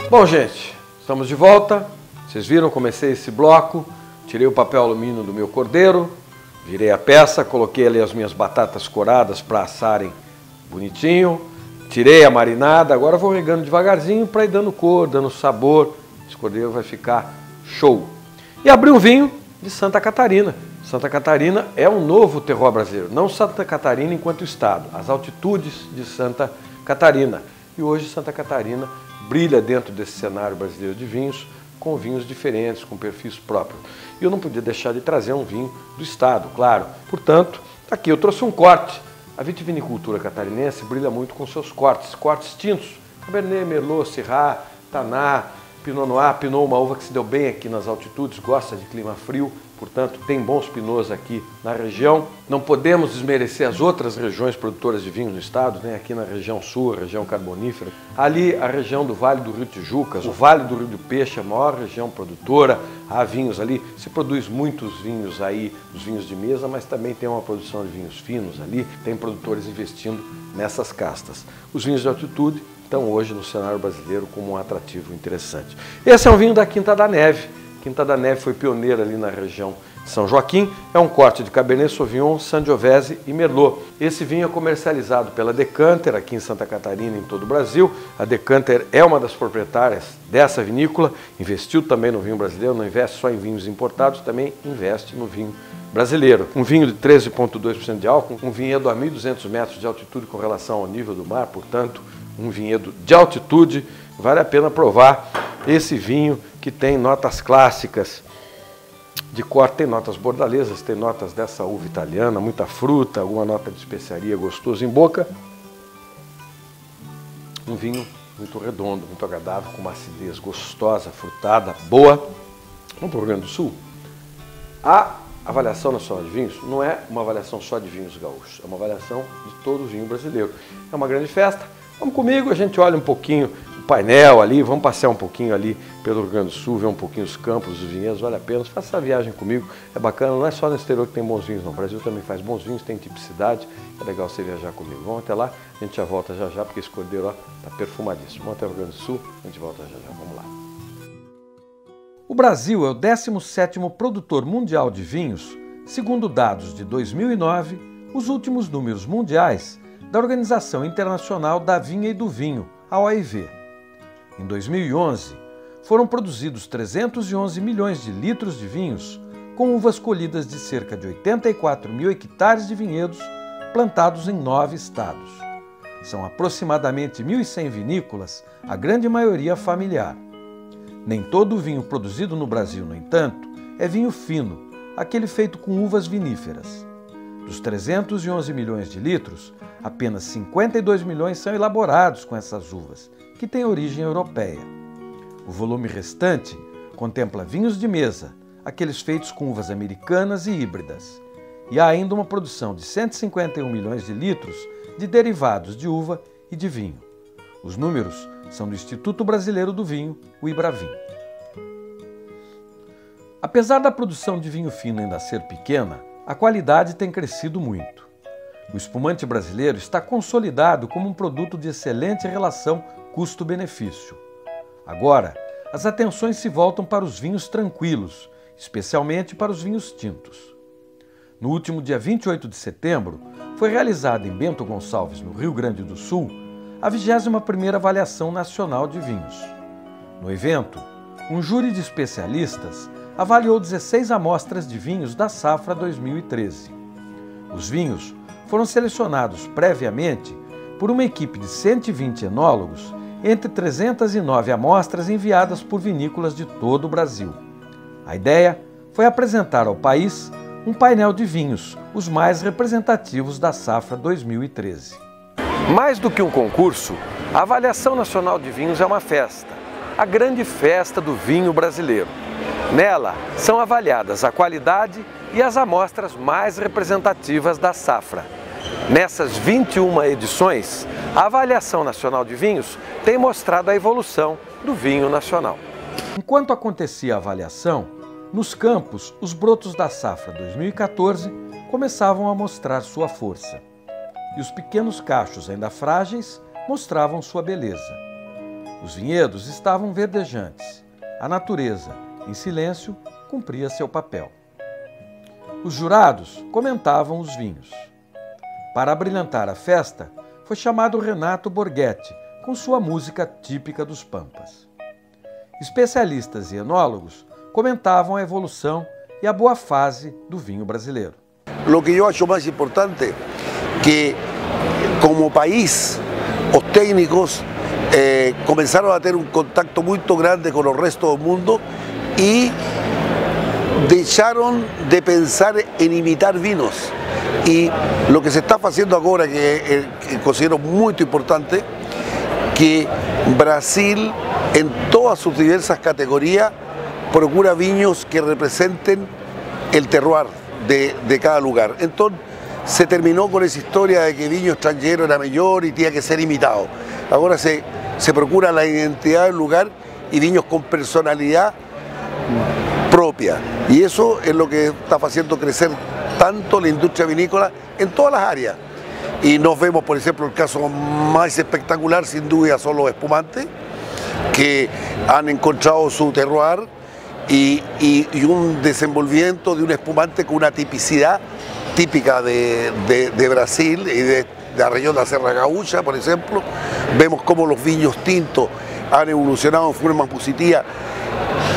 Bom, gente, estamos de volta. Vocês viram, comecei esse bloco, tirei o papel alumínio do meu cordeiro, virei a peça, coloquei ali as minhas batatas coradas para assarem bonitinho, tirei a marinada, agora vou regando devagarzinho para ir dando cor, dando sabor. Esse cordeiro vai ficar show. E abri um vinho de Santa Catarina. Santa Catarina é um novo terroir brasileiro, não Santa Catarina enquanto estado, as altitudes de Santa Catarina. E hoje Santa Catarina brilha dentro desse cenário brasileiro de vinhos, com vinhos diferentes, com perfis próprios. E eu não podia deixar de trazer um vinho do estado, claro. Portanto, aqui eu trouxe um corte. A vitivinicultura catarinense brilha muito com seus cortes tintos. Cabernet, Merlot, Syrah, Taná, Pinot Noir. Pinot, uma uva que se deu bem aqui nas altitudes, gosta de clima frio. Portanto, tem bons pinots aqui na região. Não podemos desmerecer as outras regiões produtoras de vinho no estado, né? Aqui na região sul, a região carbonífera. Ali, a região do Vale do Rio Tijucas, o Vale do Rio do Peixe, a maior região produtora. Há vinhos ali, se produz muitos vinhos aí, os vinhos de mesa, mas também tem uma produção de vinhos finos ali. Tem produtores investindo nessas castas. Os vinhos de altitude estão hoje no cenário brasileiro como um atrativo interessante. Esse é um vinho da Quinta da Neve. Quinta da Neve foi pioneira ali na região de São Joaquim. É um corte de Cabernet Sauvignon, Sangiovese e Merlot. Esse vinho é comercializado pela Decanter, aqui em Santa Catarina e em todo o Brasil. A Decanter é uma das proprietárias dessa vinícola, investiu também no vinho brasileiro, não investe só em vinhos importados, também investe no vinho brasileiro. Um vinho de 13,2% de álcool, um vinhedo a 1.200 metros de altitude com relação ao nível do mar, portanto, um vinhedo de altitude. Vale a pena provar esse vinho que tem notas clássicas de corte, tem notas bordalesas, tem notas dessa uva italiana, muita fruta, alguma nota de especiaria gostoso em boca. Um vinho muito redondo, muito agradável, com uma acidez gostosa, frutada, boa. Vamos para o Rio Grande do Sul? A avaliação nacional de vinhos não é uma avaliação só de vinhos gaúchos, é uma avaliação de todo o vinho brasileiro. É uma grande festa. Vamos comigo, a gente olha um pouquinho o painel ali, vamos passear um pouquinho ali pelo Rio Grande do Sul, ver um pouquinho os campos, os vinhedos, vale a pena. Faça essa viagem comigo, é bacana, não é só no exterior que tem bons vinhos, não. O Brasil também faz bons vinhos, tem tipicidade, é legal você viajar comigo. Vamos até lá, a gente já volta já, porque esse cordeiro está perfumadíssimo. Vamos até o Rio Grande do Sul, a gente volta já, vamos lá. O Brasil é o 17º produtor mundial de vinhos, segundo dados de 2009, os últimos números mundiais da Organização Internacional da Vinha e do Vinho, a OIV. Em 2011, foram produzidos 311 milhões de litros de vinhos, com uvas colhidas de cerca de 84 mil hectares de vinhedos plantados em 9 estados. São aproximadamente 1.100 vinícolas, a grande maioria familiar. Nem todo o vinho produzido no Brasil, no entanto, é vinho fino, aquele feito com uvas viníferas. Dos 311 milhões de litros, apenas 52 milhões são elaborados com essas uvas, que têm origem europeia. O volume restante contempla vinhos de mesa, aqueles feitos com uvas americanas e híbridas. E há ainda uma produção de 151 milhões de litros de derivados de uva e de vinho. Os números são do Instituto Brasileiro do Vinho, o IBRAVIN. Apesar da produção de vinho fino ainda ser pequena, a qualidade tem crescido muito. O espumante brasileiro está consolidado como um produto de excelente relação custo-benefício. Agora, as atenções se voltam para os vinhos tranquilos, especialmente para os vinhos tintos. No último dia 28 de setembro, foi realizada em Bento Gonçalves, no Rio Grande do Sul, a 21ª Avaliação Nacional de Vinhos. No evento, um júri de especialistas avaliou 16 amostras de vinhos da safra 2013. Os vinhos foram selecionados previamente por uma equipe de 120 enólogos entre 309 amostras enviadas por vinícolas de todo o Brasil. A ideia foi apresentar ao país um painel de vinhos, os mais representativos da safra 2013. Mais do que um concurso, a Avaliação Nacional de Vinhos é uma festa, a grande festa do vinho brasileiro. Nela, são avaliadas a qualidade e as amostras mais representativas da safra. Nessas 21 edições, a Avaliação Nacional de Vinhos tem mostrado a evolução do vinho nacional. Enquanto acontecia a avaliação, nos campos, os brotos da safra 2014 começavam a mostrar sua força. E os pequenos cachos ainda frágeis mostravam sua beleza. Os vinhedos estavam verdejantes. A natureza, em silêncio, cumpria seu papel. Os jurados comentavam os vinhos. Para abrilhantar a festa, foi chamado Renato Borghetti, com sua música típica dos Pampas. Especialistas e enólogos comentavam a evolução e a boa fase do vinho brasileiro. Lo que yo acho más importante que como país os técnicos comenzaron a tener un contacto muy grande con el resto del mundo y dejaron de pensar en imitar vinos. Y lo que se está haciendo ahora, que considero muy importante, que Brasil en todas sus diversas categorías procura vinos que representen el terroir de cada lugar. Entonces se terminó con esa historia de que viño extranjero era mejor y tenía que ser imitado. Ahora se procura la identidad del lugar y viños con personalidad propia. Y eso es lo que está haciendo crecer tanto la industria vinícola en todas las áreas. Y nos vemos, por ejemplo, el caso más espectacular, sin duda, son los espumantes, que han encontrado su terroir y un desenvolvimiento de un espumante con una tipicidad típica de Brasil y de la región de la Serra Gaúcha, por ejemplo. Vemos cómo los viños tintos han evolucionado en forma positiva,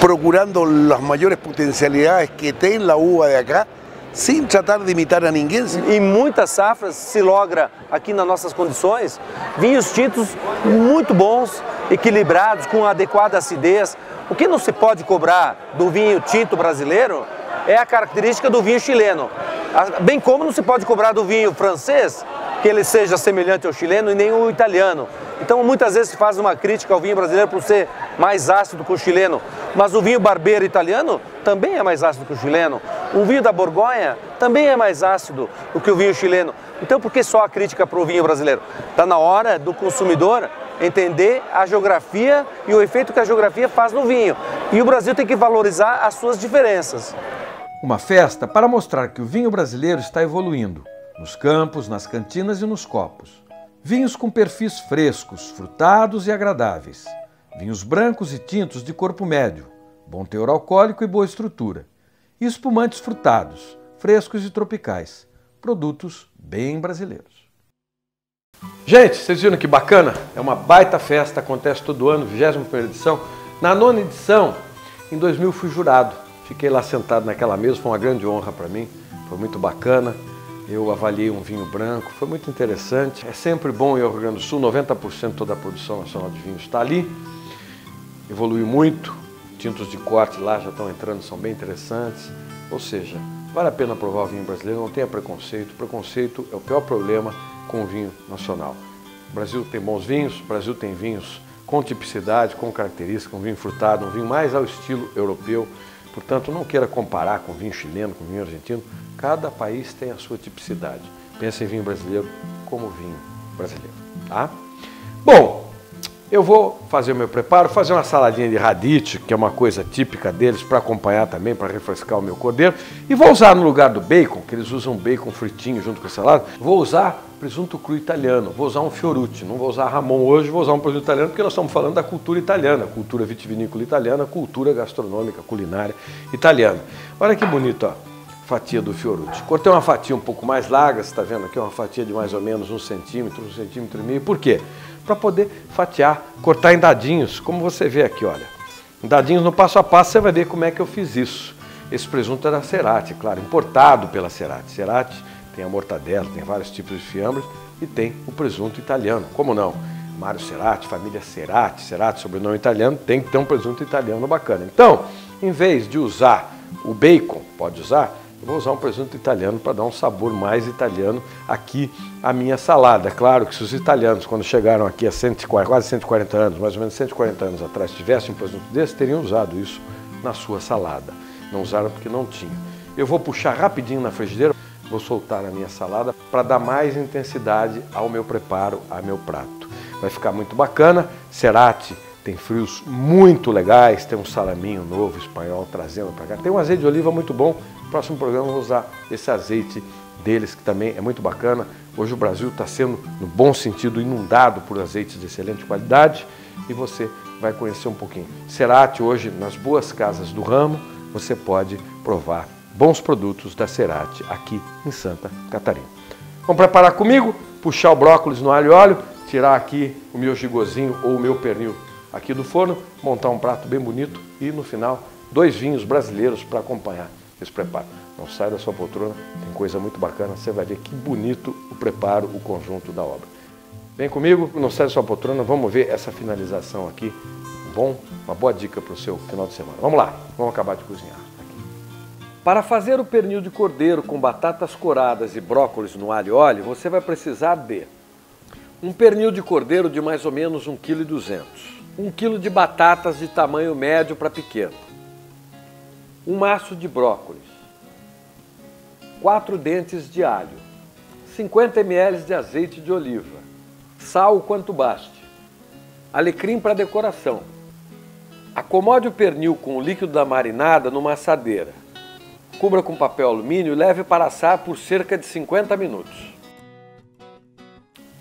procurando las mayores potencialidades que tiene la uva de acá, sem tratar de imitar a ninguém. Em muitas safras se logra aqui nas nossas condições vinhos tintos muito bons, equilibrados, com adequada acidez. O que não se pode cobrar do vinho tinto brasileiro é a característica do vinho chileno, bem como não se pode cobrar do vinho francês que ele seja semelhante ao chileno e nem ao italiano. Então muitas vezes se faz uma crítica ao vinho brasileiro por ser mais ácido que o chileno, mas o vinho barbeiro italiano também é mais ácido que o chileno. O vinho da Borgonha também é mais ácido do que o vinho chileno. Então por que só a crítica para o vinho brasileiro? Está na hora do consumidor entender a geografia e o efeito que a geografia faz no vinho. E o Brasil tem que valorizar as suas diferenças. Uma festa para mostrar que o vinho brasileiro está evoluindo, nos campos, nas cantinas e nos copos. Vinhos com perfis frescos, frutados e agradáveis. Vinhos brancos e tintos de corpo médio, bom teor alcoólico e boa estrutura. E espumantes frutados, frescos e tropicais. Produtos bem brasileiros. Gente, vocês viram que bacana? É uma baita festa, acontece todo ano, 21ª edição. Na 9ª edição, em 2000, fui jurado. Fiquei lá sentado naquela mesa, foi uma grande honra para mim, foi muito bacana. Eu avaliei um vinho branco, foi muito interessante. É sempre bom ir ao Rio Grande do Sul, 90% de toda a produção nacional de vinho está ali. Evoluiu muito, tintos de corte lá já estão entrando, são bem interessantes. Ou seja, vale a pena provar o vinho brasileiro, não tenha preconceito. Preconceito é o pior problema com o vinho nacional. O Brasil tem bons vinhos, o Brasil tem vinhos com tipicidade, com característica, um vinho frutado, um vinho mais ao estilo europeu. Portanto, não queira comparar com vinho chileno, com vinho argentino. Cada país tem a sua tipicidade. Pense em vinho brasileiro como vinho brasileiro, tá? Bom, eu vou fazer o meu preparo, fazer uma saladinha de radicchio, que é uma coisa típica deles, para acompanhar também, para refrescar o meu cordeiro. E vou usar no lugar do bacon, que eles usam bacon fritinho junto com a salada, vou usar presunto cru italiano, vou usar um Fiorucci, não vou usar Ramon hoje, vou usar um presunto italiano, porque nós estamos falando da cultura italiana, cultura vitivinícola italiana, cultura gastronômica, culinária italiana. Olha que bonito, ó. Fatia do Fiorucci. Cortei uma fatia um pouco mais larga, você está vendo aqui, uma fatia de mais ou menos 1 centímetro, 1,5 centímetros. Por quê? Para poder fatiar, cortar em dadinhos, como você vê aqui, olha. Em dadinhos no passo a passo, você vai ver como é que eu fiz isso. Esse presunto é da Cerati, claro, importado pela Cerati. Cerati tem a mortadela, tem vários tipos de fiambres e tem o presunto italiano, como não? Mário Cerati, família Cerati, Cerati, sobrenome italiano, tem que ter um presunto italiano bacana. Então, em vez de usar o bacon, pode usar, eu vou usar um presunto italiano para dar um sabor mais italiano aqui à minha salada. Claro que se os italianos, quando chegaram aqui há quase 140 anos, mais ou menos 140 anos atrás, tivessem um presunto desse, teriam usado isso na sua salada. Não usaram porque não tinha. Eu vou puxar rapidinho na frigideira, vou soltar a minha salada para dar mais intensidade ao meu preparo, ao meu prato. Vai ficar muito bacana. Cerati tem frios muito legais, tem um salaminho novo espanhol trazendo para cá. Tem um azeite de oliva muito bom. No próximo programa eu vou usar esse azeite deles, que também é muito bacana. Hoje o Brasil está sendo, no bom sentido, inundado por azeites de excelente qualidade. e você vai conhecer um pouquinho. Cerati, hoje, nas boas casas do ramo, você pode provar bons produtos da Cerati aqui em Santa Catarina. Vamos preparar comigo? Puxar o brócolis no alho e óleo, tirar aqui o meu gigozinho ou o meu pernil aqui do forno, montar um prato bem bonito e, no final, 2 vinhos brasileiros para acompanhar esse preparo. Não sai da sua poltrona, tem coisa muito bacana, você vai ver que bonito o preparo, o conjunto da obra. Vem comigo, não sai da sua poltrona, vamos ver essa finalização aqui, uma boa dica para o seu final de semana. Vamos lá, vamos acabar de cozinhar. Para fazer o pernil de cordeiro com batatas coradas e brócolis no alho e óleo, você vai precisar de um pernil de cordeiro de mais ou menos 1,2 kg, 1 kg de batatas de tamanho médio para pequeno, um maço de brócolis, 4 dentes de alho, 50 ml de azeite de oliva, sal o quanto baste, alecrim para decoração. Acomode o pernil com o líquido da marinada numa assadeira. Cubra com papel alumínio e leve para assar por cerca de 50 minutos.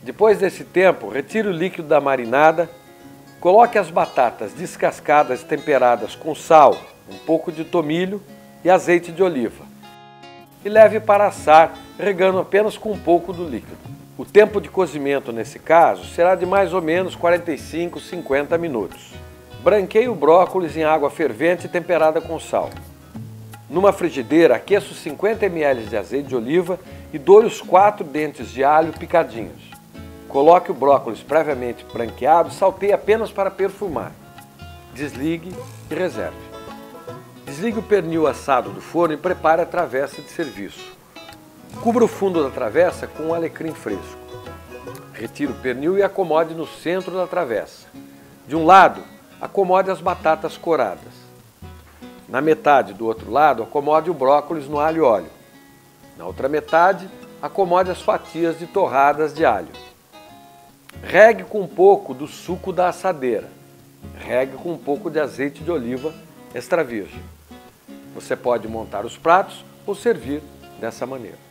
Depois desse tempo, retire o líquido da marinada, coloque as batatas descascadas e temperadas com sal, um pouco de tomilho e azeite de oliva e leve para assar, regando apenas com um pouco do líquido. O tempo de cozimento nesse caso será de mais ou menos 45, 50 minutos. Branqueie o brócolis em água fervente e temperada com sal. Numa frigideira, aqueça os 50 ml de azeite de oliva e doure os 4 dentes de alho picadinhos. Coloque o brócolis previamente branqueado e salteie apenas para perfumar. Desligue e reserve. Desligue o pernil assado do forno e prepare a travessa de serviço. Cubra o fundo da travessa com um alecrim fresco. Retire o pernil e acomode no centro da travessa. De um lado, acomode as batatas coradas. Na metade do outro lado, acomode o brócolis no alho e óleo. Na outra metade, acomode as fatias de torradas de alho. Regue com um pouco do suco da assadeira. Regue com um pouco de azeite de oliva extra virgem. Você pode montar os pratos ou servir dessa maneira.